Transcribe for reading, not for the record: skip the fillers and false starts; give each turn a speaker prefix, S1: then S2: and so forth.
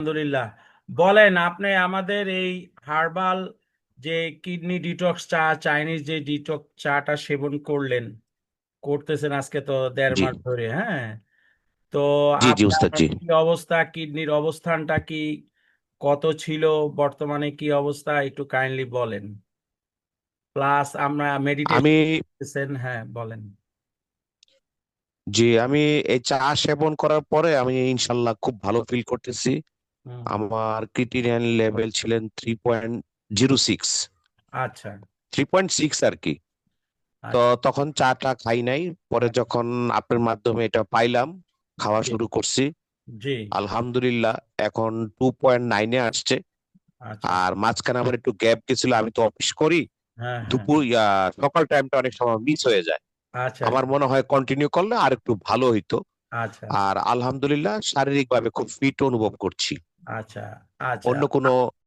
S1: আলহামদুলিল্লাহ। বলেন, আপনি আমাদের এই হার্বাল যে কিডনি ডিটক্স চা, চাইনিজ যে ডিটক্স চাটা সেবন করতেছেন আজকে তো দেড়
S2: জি
S1: মাস ধরে, হ্যাঁ? তো
S2: জি জি
S1: আপনার
S2: উস্তাদ জি।
S1: কি অবস্থা, কিডনির অবস্থানটা কি, কত ছিল, বর্তমানে কি অবস্থা, একটু কাইন্ডলি বলেন। প্লাস আমরা
S2: আমি
S1: মেডিটেশন, হ্যাঁ বলেন।
S2: আমি এই চা সেবন করার পরে আমি ইনশাল্লাহ খুব ভালো ফিল করতেছি।
S1: হুম।
S2: আমার ক্রিটিনিন লেভেল ছিলেন 3.06,
S1: আচ্ছা।
S2: 3.6 আর কি। তো
S1: আচ্ছা।
S2: তখন চাটা খাই নাই, পরে
S1: হ্যাঁ।
S2: যখন আপনার মাধ্যমে এটা পাইলাম, খাওয়া
S1: জি।
S2: শুরু করছি।
S1: জি।
S2: আলহামদুলিল্লাহ এখন 2.9-এ আসছে।
S1: আচ্ছা।
S2: আর মাঝখানে আমার একটু গ্যাপ গেছিল, আমি তো অফিস করি,
S1: হ্যাঁ, হ্যাঁ।
S2: দুপুর সকাল টাইমটা অনেক সময় মিস হয়ে যায়।
S1: আচ্ছা।
S2: আমার মনে হয় কন্টিনিউ করলে আর একটু ভালো হইতো।
S1: আচ্ছা।
S2: আর আলহামদুলিল্লাহ শারীরিক ভাবে খুব ফিট অনুভব করছি।
S1: আচ্ছা। আচ্ছা।
S2: অন্য কোনো